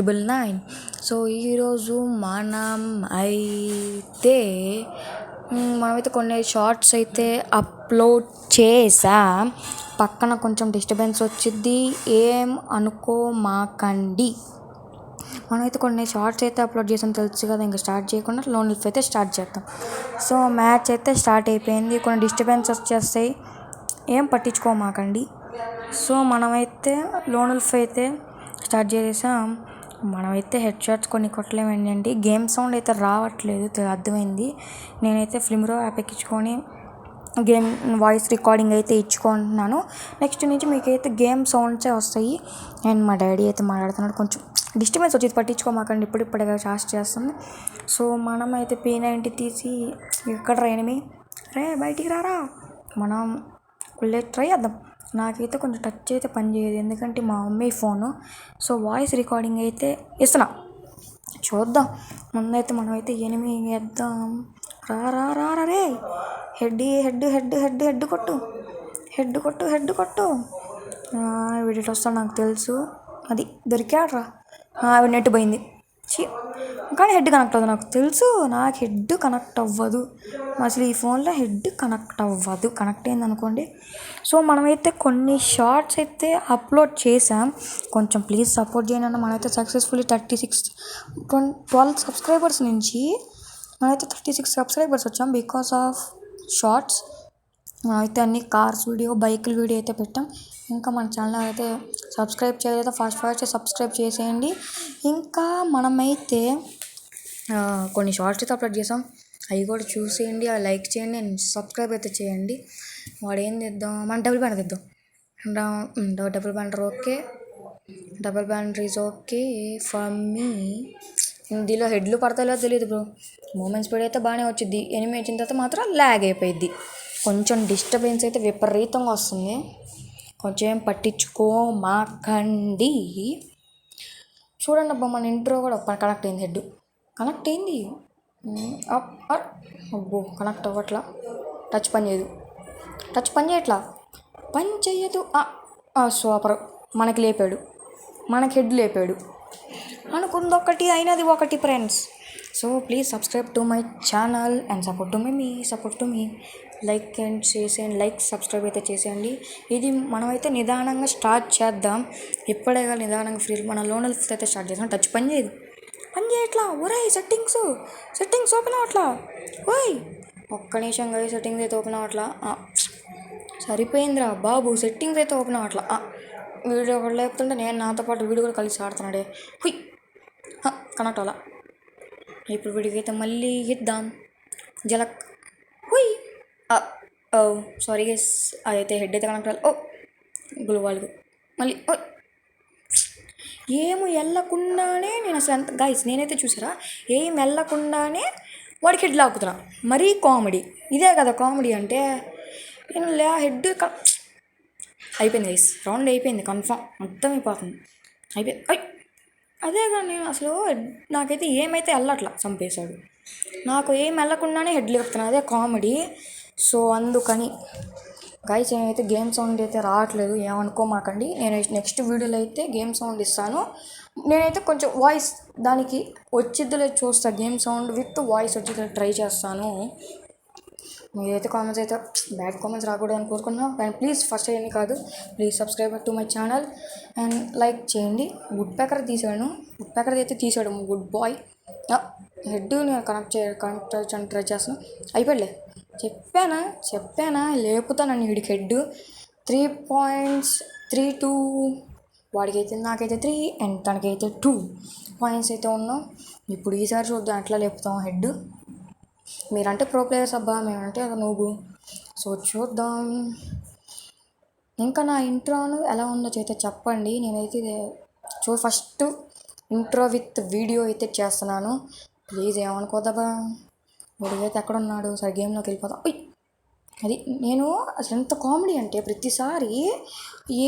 999. So ఈరోజు మనమైతే కొన్ని షార్ట్స్ అయితే అప్లోడ్ చేసాం. పక్కన కొంచెం డిస్టర్బెన్స్ వచ్చింది, ఏం అనుకోమాకండి. మనమైతే కొన్ని షార్ట్స్ అయితే అప్లోడ్ చేసాం, తెలుసు కదా. ఇంకా స్టార్ట్ చేయకుండా లోన్ లిఫ్ట్ అయితే స్టార్ట్ చేద్దాం. సో మ్యాచ్ అయితే స్టార్ట్ అయిపోయింది. కొన్ని డిస్టర్బెన్స్ వచ్చేస్తాయి, ఏం పట్టించుకోమాకండి. సో మనమైతే లోన్ లిఫ్ట్ అయితే స్టార్ట్ చేసాం. మనమైతే హెడ్ షాట్స్ కొన్ని కొట్టలేమండి. గేమ్ సౌండ్ అయితే రావట్లేదు, అర్థమైంది. నేనైతే ఫిల్మ్రో యాప్ ఎక్కించుకొని గేమ్ వాయిస్ రికార్డింగ్ అయితే ఇచ్చుకుంటున్నాను. నెక్స్ట్ నుంచి మీకైతే గేమ్ సౌండ్సే వస్తాయి. అండ్ మా డాడీ అయితే మాట్లాడుతున్నాడు, కొంచెం డిస్టర్బెన్స్ వచ్చేది, పట్టించుకోమాకండి. ఇప్పుడిప్పుడే స్టార్ట్ చేస్తుంది. సో మనమైతే P90 తీసి ఎక్కడ ఎనిమి రే బయటికి రారా, మనం ట్రై చేద్దాం. నాకైతే కొంచెం టచ్ అయితే పని చేయదు, ఎందుకంటే మా mummy phone. So voice recording అయితే ఇస్తున్నా, చూద్దాం. ముందైతే మనమైతే ఎనిమి వేద్దాం. రా రే, head head head head head కొట్టు, హెడ్ కొట్టు, హెడ్ కొట్టు. వీడియో వస్తాడు నాకు తెలుసు, అది దొరికాడ్రా. నెట్ పోయింది, కానీ హెడ్ కనెక్ట్ అవ్వదు నాకు తెలుసు. నాకు హెడ్ కనెక్ట్ అవ్వదు అసలు, ఈ ఫోన్లో హెడ్ కనెక్ట్ అవ్వదు. కనెక్ట్ అయింది అనుకోండి. సో మనమైతే కొన్ని షార్ట్స్ అయితే అప్లోడ్ చేసాం, కొంచెం ప్లీజ్ సపోర్ట్ చేయండి. మనమైతే సక్సెస్ఫుల్లీ 12 సబ్స్క్రైబర్స్ నుంచి మనమైతే 36 సబ్స్క్రైబర్స్ వచ్చాం బికాస్ ఆఫ్ షార్ట్స్. మనమైతే అన్ని కార్స్ వీడియో, బైకుల వీడియో అయితే పెట్టాం. ఇంకా మన ఛానల్ అయితే సబ్స్క్రైబ్ చేయలేదు, ఫాస్ట్ సబ్స్క్రైబ్ చేసేయండి. ఇంకా మనమైతే కొన్ని షార్ట్స్ అయితే అప్లోడ్ చేసాం, అవి కూడా చూసేయండి, అవి లైక్ చేయండి అండ్ సబ్స్క్రైబ్ అయితే చేయండి. వాడు ఏం తెద్దాం, మనం డబుల్ బ్యానర్ తెద్దాం. Double banner okay, double banner is okay for me. దీనిలో హెడ్లు పడతాయో తెలియదు బ్రో. మూమెంట్ స్పీడ్ అయితే బాగానే వచ్చింది, ఎనిమిది వచ్చిన తర్వాత మాత్రం ల్యాగ్ అయిపోయింది. కొంచెం డిస్టర్బెన్స్ అయితే విపరీతంగా వస్తుంది, కొంచెం పట్టించుకోమాకండి. చూడండి అబ్బా, మన ఇంట్రో కూడా కనెక్ట్ అయింది, హెడ్ కనెక్ట్ అయింది. అబ్బో కనెక్ట్ అవ్వట్లా, టచ్ పని చేయట్లా, పని చేయదు. సూపర్, మనకి లేపాడు, మనకి హెడ్ లేపాడు. అనుకుంది ఒకటి, అయినది ఒకటి friends. So please subscribe to my channel and support to me like and చేసేయండి, లైక్ సబ్స్క్రైబ్ అయితే చేసేయండి. ఇది మనమైతే నిదానంగా స్టార్ట్ చేద్దాం. ఇప్పుడే కానీ నిదానంగా ఫ్రీ మన లోన్ అయితే స్టార్ట్ చేద్దాం. టచ్ పని చేయట్లా, ఒరే సెట్టింగ్స్ ఓపెన్ అవ్వట్లా. ఓయ్ ఒక్క నిమిషం గా, సెట్టింగ్స్ అయితే ఓపెన్ అవ్వట్లా. సరిపోయిందిరా బాబు, సెట్టింగ్స్ అయితే ఓపెన్ అవ్వట్లా. వీడియో కూడా లేపుతుంటే నేను నాతో పాటు వీడియో కూడా కలిసి ఆడుతున్నాడే. హుయ్ కనెక్ట్ అవ్వాలా. ఇప్పుడు వీడియోకి అయితే మళ్ళీ ఇద్దాం, జలక్. హుయ్ సారీ గైస్, అదైతే హెడ్ అయితే కనెక్ట్ అవ్వాలి. గులువాళ్ళు మళ్ళీ ఏమి వెళ్ళకుండానే నేను అసలు ఎంత గైస్, నేనైతే చూసారా, ఏం వెళ్ళకుండానే వాడికి హెడ్ లాక్కుతున్నా. మరీ కామెడీ, ఇదే కదా కామెడీ అంటే. నేను హెడ్ అయిపోయింది గైస్, రౌండ్ అయిపోయింది కన్ఫామ్, అర్థమైపోతుంది, అయిపోయింది. అదే కానీ నేను అసలు నాకైతే ఏమైతే వెళ్ళట్లా, చంపేశాడు. నాకు ఏం వెళ్ళకుండానే హెడ్ లేపుతున్నా, అదే కామెడీ. సో అందుకని గైస్, నేనైతే గేమ్ సౌండ్ అయితే రావట్లేదు, ఏమనుకోమాకండి. నేను నెక్స్ట్ వీడియోలో అయితే గేమ్ సౌండ్ ఇస్తాను. నేనైతే కొంచెం వాయిస్ దానికి వచ్చిద్దులే చూస్తాను, గేమ్ సౌండ్ విత్ వాయిస్ వచ్చి ట్రై చేస్తాను. మీరైతే కామెంట్స్ అయితే బ్యాడ్ కామెంట్స్ రాకూడదు అని కోరుకుంటున్నాను. అండ్ ప్లీజ్ ఫస్ట్ అయ్యింది కాదు, please subscribe to my channel and like చేయండి. వుడ్ ప్యాకర్ అయితే తీసాడు గుడ్ బాయ్. హెడ్ నేను కనెక్ట్ చేయడానికి ట్రై చేస్తాను. అయిపోయలే, చెప్పానా లేపుతానని వీడికి హెడ్. 3.32 వాడికైతే, నాకైతే 3 అండ్ తనకైతే 2 పాయింట్స్ అయితే ఉన్నాం. ఇప్పుడు ఈసారి చూద్దాం ఎట్లా లేపుతాం హెడ్. మీరంటే ప్రో ప్లేయర్స్ అబ్బా, మేమంటే అది నువ్వు. సో చూద్దాం. ఇంకా నా ఇంట్రోను ఎలా ఉందో అయితే చెప్పండి. నేనైతే ఫస్ట్ ఇంట్రో విత్ వీడియో అయితే చేస్తున్నాను, ప్లీజ్ ఏమనుకోదబ్బా. వీడియో ఎక్కడ ఉన్నాడు, సరే గేమ్లోకి వెళ్ళిపోతాం. అది నేను అసలు ఎంత కామెడీ అంటే, ప్రతిసారి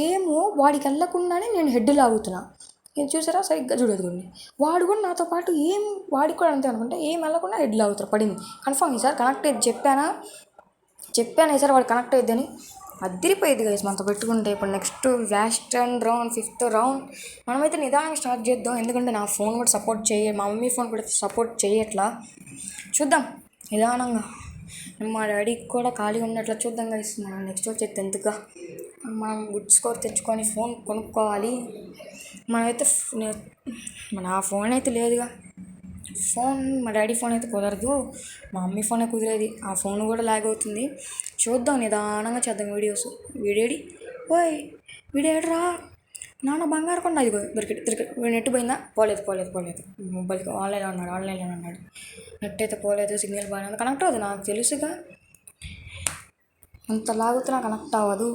ఏమో వాడికి వెళ్ళకుండానే నేను హెడ్ లాగుతున్నా. నేను చూసారా, సరిగ్గా చూడదుకోండి. వాడు కూడా నాతో పాటు వాడికి కూడా అంతే అనుకుంటే, ఏం వెళ్ళకుండా హెడ్ లాగుతారు. పడింది కన్ఫామ్. ఈసారి కనెక్ట్ అయ్యి చెప్పానా ఈసారి వాడు కనెక్ట్ అయ్యిద్దని. అదిరిపోయేది గైస్ మనతో పెట్టుకుంటే. ఇప్పుడు next last round 5th round మనమైతే నిదానంగా స్టార్ట్ చేద్దాం, ఎందుకంటే నా ఫోన్ కూడా సపోర్ట్ మా మమ్మీ ఫోన్ కూడా సపోర్ట్ చేయట్లా. చూద్దాం నిదానంగా, మా డాడీకి కూడా ఖాళీ ఉన్నట్లా చూద్దాం గైస్. మనం నెక్స్ట్ వచ్చే 10th మనం గుడ్ స్కోర్ తెచ్చుకొని ఫోన్ కొనుక్కోవాలి. మనమైతే నా ఫోన్ అయితే లేదుగా, మా డాడీ ఫోన్ అయితే కుదరదు, మా మమ్మీ ఫోనే కుదిరేది. ఆ ఫోన్ కూడా లాగ్ అవుతుంది. చూద్దాం నిదానంగా చేద్దాం వీడియోస్. వీడేడి ఓయ్ వీడేడ్రా నాన్న బంగారు కొండ, అది దొరికి వీడు నెట్ పోయిందా? పోలేదు మొబైల్కి ఆన్లైన్లో ఉన్నాడు. నెట్ అయితే పోలేదు, సిగ్నల్ బాగానే కనెక్ట్ అవ్వదు, నాకు తెలుసుగా. అంత లాగుతున్నా కనెక్ట్ అవ్వదు.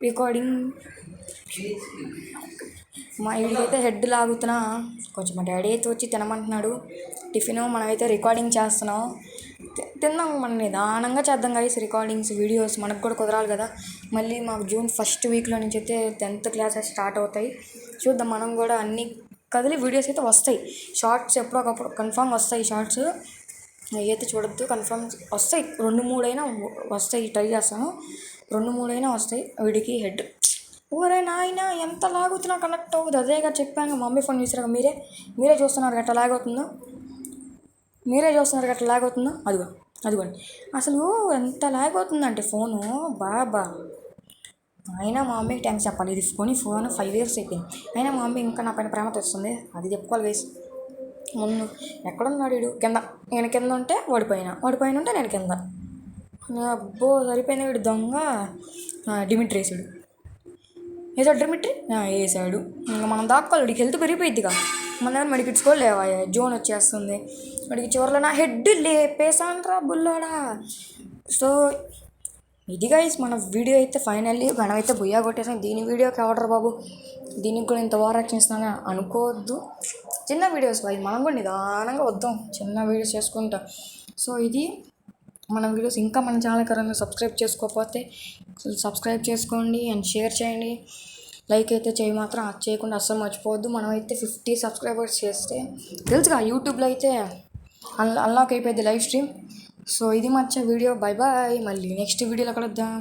రికార్డింగ్ మా ఇంటికైతే హెడ్ లాగుతున్నా, కొంచెం మా డాడీ అయితే వచ్చి తినమంటున్నాడు టిఫిన్. మనమైతే రికార్డింగ్ చేస్తున్నాం, తిందాం. మనం నిదానంగా చేద్దాం గైస్ రికార్డింగ్స్ వీడియోస్, మనకు కూడా కుదరాలి కదా. మళ్ళీ మాకు జూన్ 1st వీక్లో నుంచి అయితే 10th క్లాసెస్ స్టార్ట్ అవుతాయి. చూద్దాం, మనం కూడా అన్ని కదిలి వీడియోస్ అయితే వస్తాయి. షార్ట్స్ ఎప్పుడొకప్పుడు కన్ఫామ్ వస్తాయి. షార్ట్స్ అవి అయితే చూడొద్దు, కన్ఫామ్ వస్తాయి. 2-3 అయినా వస్తాయి, ట్రై చేస్తాను. 2-3 అయినా వస్తాయి. వీడికి హెడ్ ఊరే నాయన ఎంత లాగుతున్నా కనెక్ట్ అవ్వదు. అదేగా చెప్పాను, మమ్మీ ఫోన్ చూసారుగా, మీరే చూస్తున్నారు గట్ట లాగవుతుందో, అదిగోండి. అసలు ఎంత లాగ్ అవుతుందంటే ఫోను బాబా. అయినా మా మమ్మీకి థ్యాంక్స్ చెప్పాలి, ఇది ఫోన్ 5 years అయిపోయింది. అయినా మా మమ్మీ ఇంకా నా పైన ప్రేమ తెస్తుంది, అది చెప్పుకోవాలి గైస్. ముందు ఎక్కడున్నాడు వీడు? నేను కింద ఉంటే వాడి పైన ఉంటే నేను కింద. అబ్బో సరిపోయింది, వీడు దొంగ. డిమిట్రీ వేసాడు, వేసాడు. ఇంకా మనం దాక్కోవాలి, వీడికి హెల్త్ పెరిగిపోయిద్దిగా. మన దగ్గర మెడికిట్స్ కూడా లేవా, జోన్ వచ్చేస్తుంది. వాడికి చివరిలో నా హెడ్ లేపేసాన్రా బుల్లోడా. సో ఇది గైస్ మన వీడియో అయితే ఫైనల్లీ మనమైతే బుయ్యా కొట్టేసాం. దీని వీడియోకి ఎవడరు బాబు, దీనికి కూడా ఇంత ఓవరాక్షన్ ఇస్తున్నాను అనుకోవద్దు. చిన్న వీడియోస్ బాయ్, మనం కూడా నిదానంగా వద్దాం, చిన్న వీడియోస్ చేసుకుంటాం. సో ఇది మన వీడియోస్. ఇంకా మన ఛానల్ కరెంట్ సబ్స్క్రైబ్ చేసుకోకపోతే సబ్స్క్రైబ్ చేసుకోండి అండ్ షేర్ చేయండి. లైక్ అయితే చేయకుండా అస్సలు మర్చిపోవద్దు. మనమైతే 50 సబ్స్క్రైబర్స్ చేస్తే తెలుసుగా యూట్యూబ్లో అయితే అన్లాక్ అయిపోయింది లైవ్ స్ట్రీమ్. సో ఇది మచ్చ వీడియో. బాయ్ మళ్ళీ నెక్స్ట్ వీడియోలో కలుద్దాం.